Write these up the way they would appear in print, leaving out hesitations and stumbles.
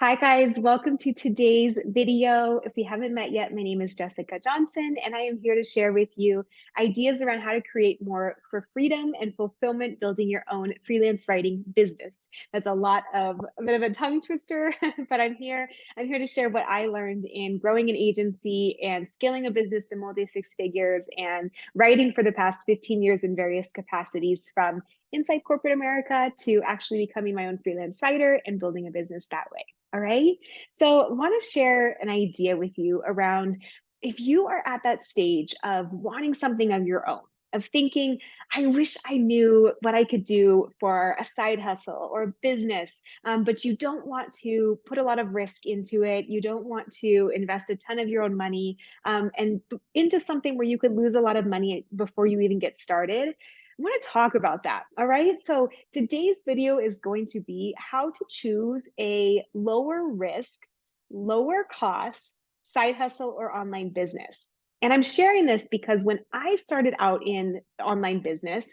Hi guys, welcome to today's video. If we haven't met yet, my name is Jessica Johnson, and I am here to share with you ideas around how to create more for freedom and fulfillment, building your own freelance writing business. That's a bit of a tongue twister, but I'm here. I'm here to share what I learned in growing an agency and scaling a business to multi-six figures and writing for the past 15 years in various capacities, from inside corporate America to actually becoming my own freelance writer and building a business that way. All right. So I want to share an idea with you around if you are at that stage of wanting something of your own, of thinking, I wish I knew what I could do for a side hustle or a business, but you don't want to put a lot of risk into it. You don't want to invest a ton of your own money and into something where you could lose a lot of money before you even get started. I want to talk about that. All right. So today's video is going to be how to choose a lower risk, lower cost side hustle or online business. And I'm sharing this because when I started out in online business,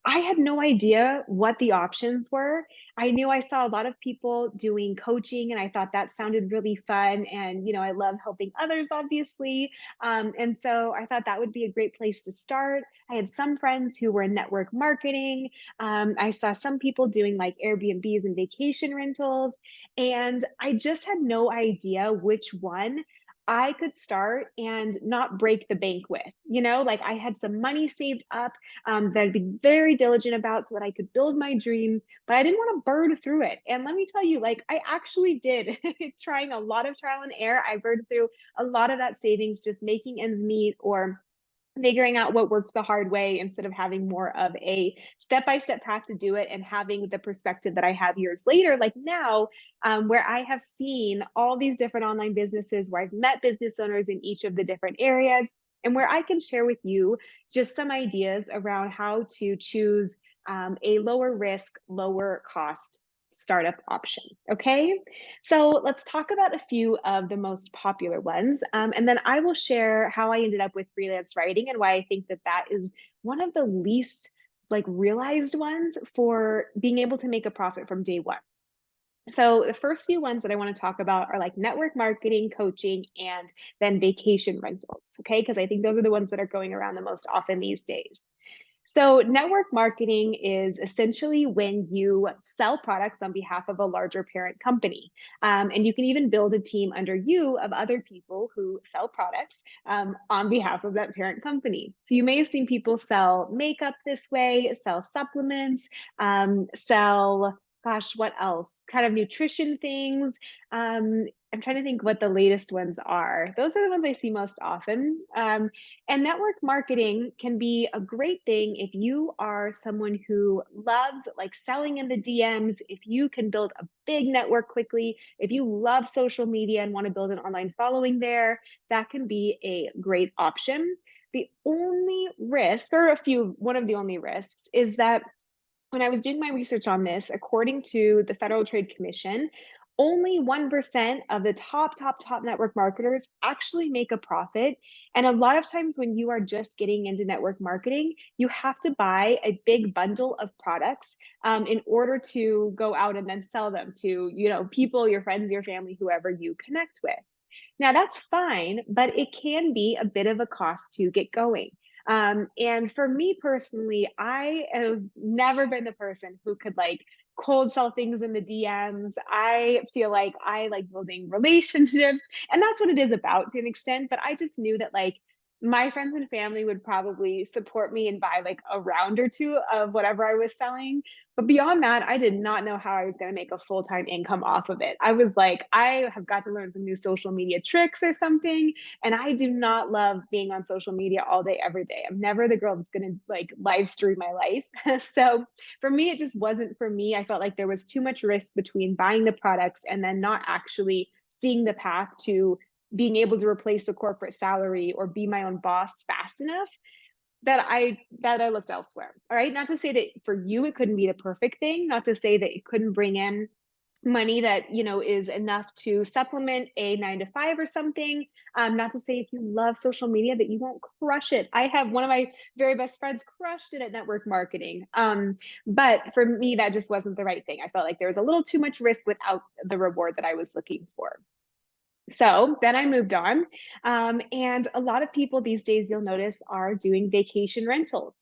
I had no idea what the options were. I knew I saw a lot of people doing coaching and I thought that sounded really fun. And, I love helping others, obviously. And so I thought that would be a great place to start. I had some friends who were in network marketing. I saw some people doing like Airbnbs and vacation rentals. And I just had no idea which one I could start and not break the bank with. Like I had some money saved up that I'd be very diligent about so that I could build my dream, but I didn't want to burn through it. And let me tell you, like I actually did, trying a lot of trial and error. I burned through a lot of that savings just making ends meet or figuring out what works the hard way instead of having more of a step-by-step path to do it and having the perspective that I have years later, like now, where I have seen all these different online businesses, where I've met business owners in each of the different areas, and where I can share with you just some ideas around how to choose a lower risk, lower cost startup option. Okay. So let's talk about a few of the most popular ones. And then I will share how I ended up with freelance writing and why I think that that is one of the least like realized ones for being able to make a profit from day one. So the first few ones that I want to talk about are like network marketing, coaching, and then vacation rentals. Okay. Because I think those are the ones that are going around the most often these days. So, network marketing is essentially when you sell products on behalf of a larger parent company. And you can even build a team under you of other people who sell products on behalf of that parent company. So, you may have seen people sell makeup this way, sell supplements, sell, gosh, what else? Kind of nutrition things. I'm trying to think what the latest ones are. Those are the ones I see most often. And network marketing can be a great thing if you are someone who loves like selling in the DMs, if you can build a big network quickly, if you love social media and want to build an online following there, that can be a great option. The only risk, or one of the only risks, is that when I was doing my research on this, according to the Federal Trade Commission, only 1% of the top network marketers actually make a profit. And a lot of times when you are just getting into network marketing, you have to buy a big bundle of products in order to go out and then sell them to, people, your friends, your family, whoever you connect with. Now, that's fine, but it can be a bit of a cost to get going. And for me personally, I have never been the person who could like cold sell things in the DMs. I feel like I like building relationships, and that's what it is about to an extent. But I just knew that like my friends and family would probably support me and buy like a round or two of whatever I was selling. But beyond that, I did not know how I was going to make a full-time income off of it. I was like, I have got to learn some new social media tricks or something. And I do not love being on social media all day, every day. I'm never the girl that's going to like live stream my life. So for me, it just wasn't for me. I felt like there was too much risk between buying the products and then not actually seeing the path to being able to replace the corporate salary or be my own boss fast enough that I looked elsewhere. All right. Not to say that for you it couldn't be the perfect thing, not to say that it couldn't bring in money that, is enough to supplement a 9 to 5 or something. Not to say if you love social media that you won't crush it. I have one of my very best friends crushed it at network marketing. But for me, that just wasn't the right thing. I felt like there was a little too much risk without the reward that I was looking for. So then I moved on. And a lot of people these days, you'll notice, are doing vacation rentals.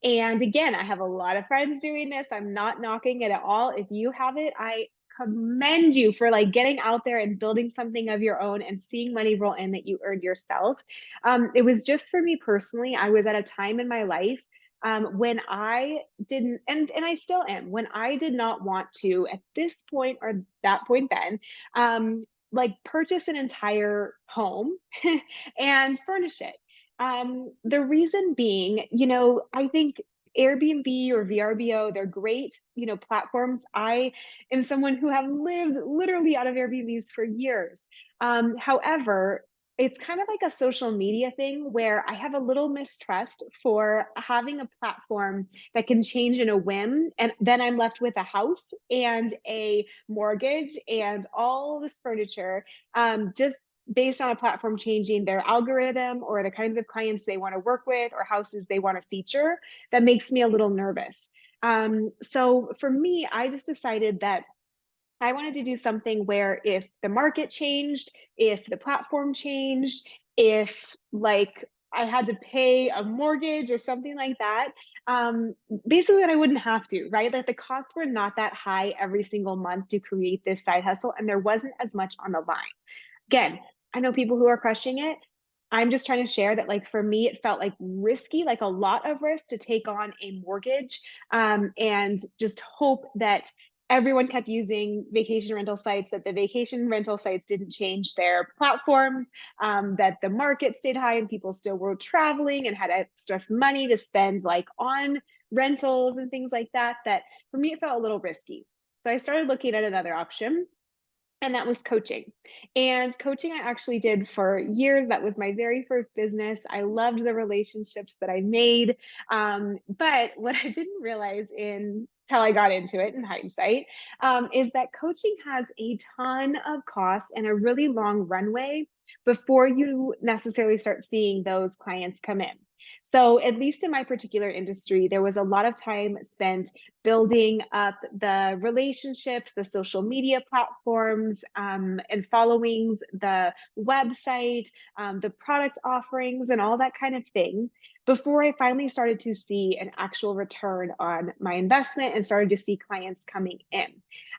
And again, I have a lot of friends doing this. I'm not knocking it at all. If you have it, I commend you for like getting out there and building something of your own and seeing money roll in that you earned yourself. It was just for me personally. I was at a time in my life when I didn't, and I still am, when I did not want to at this point or that point then, like purchase an entire home and furnish it. The reason being, I think Airbnb or VRBO, they're great, platforms. I am someone who have lived literally out of Airbnbs for years. However, it's kind of like a social media thing where I have a little mistrust for having a platform that can change in a whim. And then I'm left with a house and a mortgage and all this furniture, just based on a platform changing their algorithm or the kinds of clients they want to work with or houses they want to feature. That makes me a little nervous. So for me, I just decided that I wanted to do something where if the market changed, if the platform changed, if like I had to pay a mortgage or something like that, basically that I wouldn't have to, right? Like the costs were not that high every single month to create this side hustle, and there wasn't as much on the line. Again, I know people who are crushing it. I'm just trying to share that, like, for me, it felt like risky, like a lot of risk to take on a mortgage, and just hope that everyone kept using vacation rental sites, that the vacation rental sites didn't change their platforms, that the market stayed high and people still were traveling and had extra money to spend like on rentals and things like that. That for me, it felt a little risky. So I started looking at another option, and that was coaching. And coaching I actually did for years. That was my very first business. I loved the relationships that I made. But what I didn't realize in till I got into it in hindsight, is that coaching has a ton of costs and a really long runway before you necessarily start seeing those clients come in. So, at least in my particular industry, there was a lot of time spent building up the relationships, the social media platforms, and followings, the website, the product offerings, and all that kind of thing before I finally started to see an actual return on my investment and started to see clients coming in.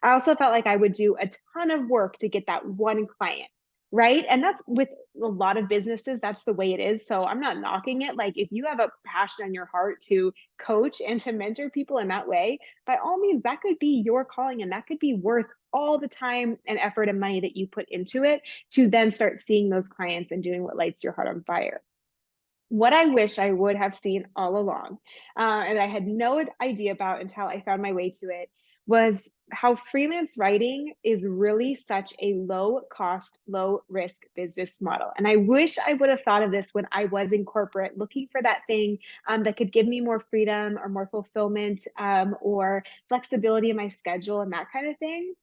I also felt like I would do a ton of work to get that one client. Right. And that's with a lot of businesses, that's the way it is. So I'm not knocking it. Like, if you have a passion on your heart to coach and to mentor people in that way, by all means, that could be your calling and that could be worth all the time and effort and money that you put into it to then start seeing those clients and doing what lights your heart on fire. What I wish I would have seen all along, and I had no idea about until I found my way to it, was how freelance writing is really such a low cost, low risk business model. And I wish I would have thought of this when I was in corporate looking for that thing, that could give me more freedom or more fulfillment, or flexibility in my schedule and that kind of thing.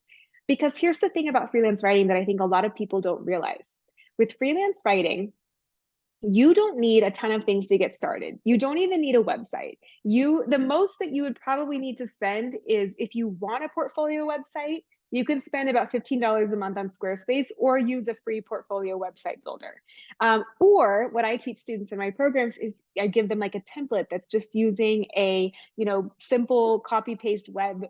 Because here's the thing about freelance writing that I think a lot of people don't realize. With freelance writing, you don't need a ton of things to get started. You don't even need a website. The most that you would probably need to spend is, if you want a portfolio website, you can spend about $15 a month on Squarespace or use a free portfolio website builder. Or what I teach students in my programs is I give them like a template that's just using a, simple copy paste web,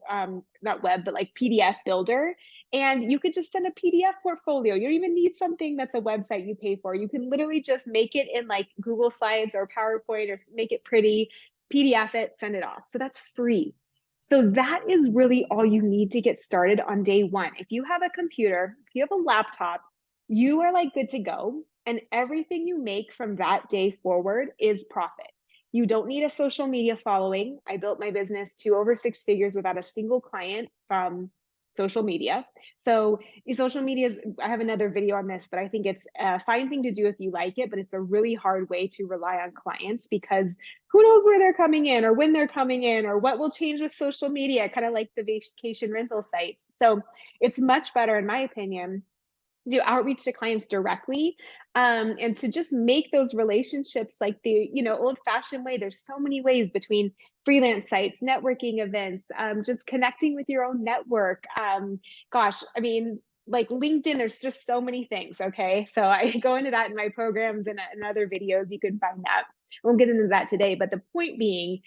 not web, but like PDF builder. And you could just send a PDF portfolio. You don't even need something that's a website you pay for. You can literally just make it in like Google Slides or PowerPoint or make it pretty, PDF it, send it off. So that's free. So that is really all you need to get started on day one. If you have a computer, if you have a laptop, you are like good to go. And everything you make from that day forward is profit. You don't need a social media following. I built my business to over 6 figures without a single client from social media. So social media is, I have another video on this, but I think it's a fine thing to do if you like it, but it's a really hard way to rely on clients because who knows where they're coming in or when they're coming in or what will change with social media, kind of like the vacation rental sites. So it's much better, in my opinion, do outreach to clients directly, and to just make those relationships like the old fashioned way. There's so many ways between freelance sites, networking events, just connecting with your own network. Gosh, I mean, like LinkedIn, there's just so many things. Okay, so I go into that in my programs and other videos. You can find that. I won't get into that today, but the point being,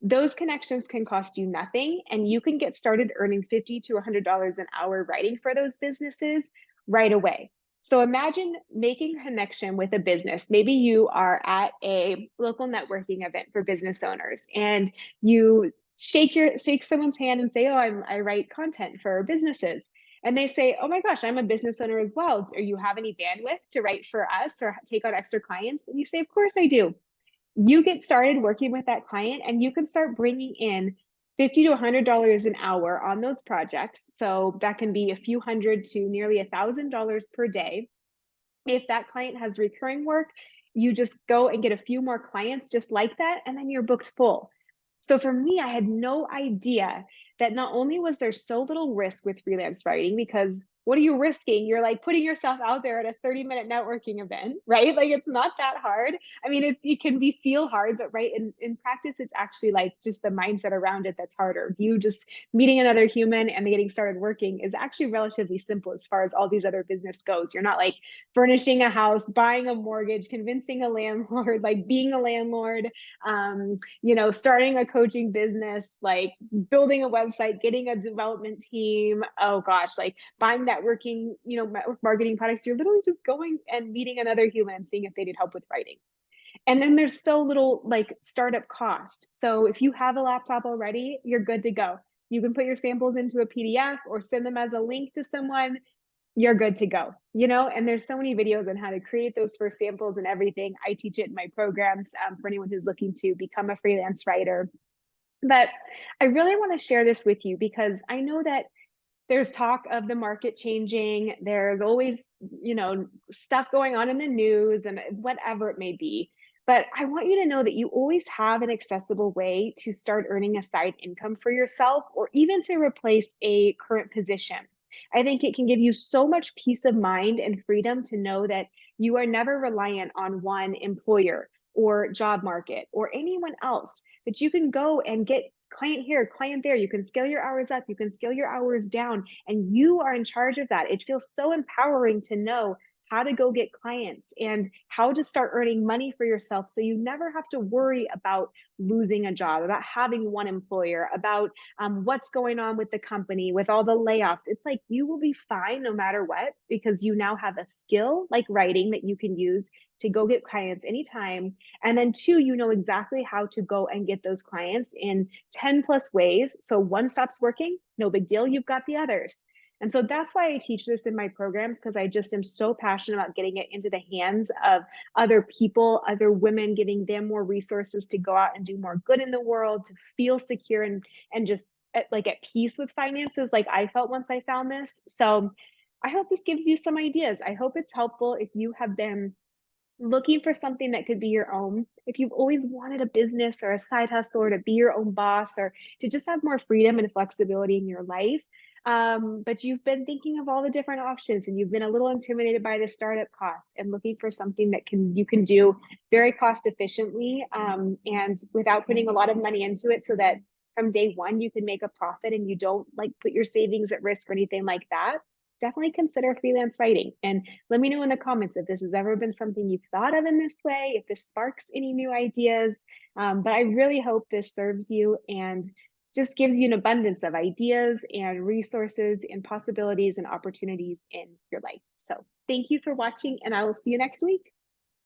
those connections can cost you nothing, and you can get started earning $50 to $100 an hour writing for those businesses right away. So imagine making a connection with a business. Maybe you are at a local networking event for business owners and you shake someone's hand and say, "Oh, I write content for businesses." And they say, "Oh my gosh, I'm a business owner as well. Do you have any bandwidth to write for us or take on extra clients?" And you say, "Of course I do." You get started working with that client and you can start bringing in $50 to $100 an hour on those projects. So that can be a few hundred to nearly $1,000 per day. If that client has recurring work, you just go and get a few more clients just like that, and then you're booked full. So for me, I had no idea that not only was there so little risk with freelance writing, because what are you risking? You're like putting yourself out there at a 30-minute networking event, right? Like it's not that hard. I mean, it can be feel hard, but right in practice, it's actually like just the mindset around it that's harder. You just meeting another human and getting started working is actually relatively simple as far as all these other business goes. You're not like furnishing a house, buying a mortgage, convincing a landlord, like being a landlord, starting a coaching business, like building a website, getting a development team. Oh gosh, like buying networking, marketing products. You're literally just going and meeting another human and seeing if they need help with writing. And then there's so little like startup cost. So if you have a laptop already, you're good to go. You can put your samples into a PDF or send them as a link to someone. You're good to go, and there's so many videos on how to create those first samples and everything. I teach it in my programs, for anyone who's looking to become a freelance writer. But I really want to share this with you because I know that there's talk of the market changing. There's always, stuff going on in the news and whatever it may be. But I want you to know that you always have an accessible way to start earning a side income for yourself or even to replace a current position. I think it can give you so much peace of mind and freedom to know that you are never reliant on one employer or job market or anyone else, that you can go and get client here, client there. You can scale your hours up, you can scale your hours down, and you are in charge of that. It feels so empowering to know how to go get clients and how to start earning money for yourself so you never have to worry about losing a job, about having one employer, about what's going on with the company, with all the layoffs. It's like you will be fine no matter what because you now have a skill like writing that you can use to go get clients anytime. And then two, you know exactly how to go and get those clients in 10 plus ways. So one stops working, no big deal, you've got the others. And so that's why I teach this in my programs, because I just am so passionate about getting it into the hands of other people, other women, giving them more resources to go out and do more good in the world, to feel secure and just at peace with finances like I felt once I found this. So I hope this gives you some ideas. I hope it's helpful if you have been looking for something that could be your own. If you've always wanted a business or a side hustle or to be your own boss or to just have more freedom and flexibility in your life, but you've been thinking of all the different options and you've been a little intimidated by the startup costs and looking for something that you can do very cost efficiently, and without putting a lot of money into it, so that from day one you can make a profit and you don't like put your savings at risk or anything like that. Definitely consider freelance writing, and let me know in the comments if this has ever been something you've thought of in this way, if this sparks any new ideas. But I really hope this serves you and just gives you an abundance of ideas and resources and possibilities and opportunities in your life. So thank you for watching, and I will see you next week.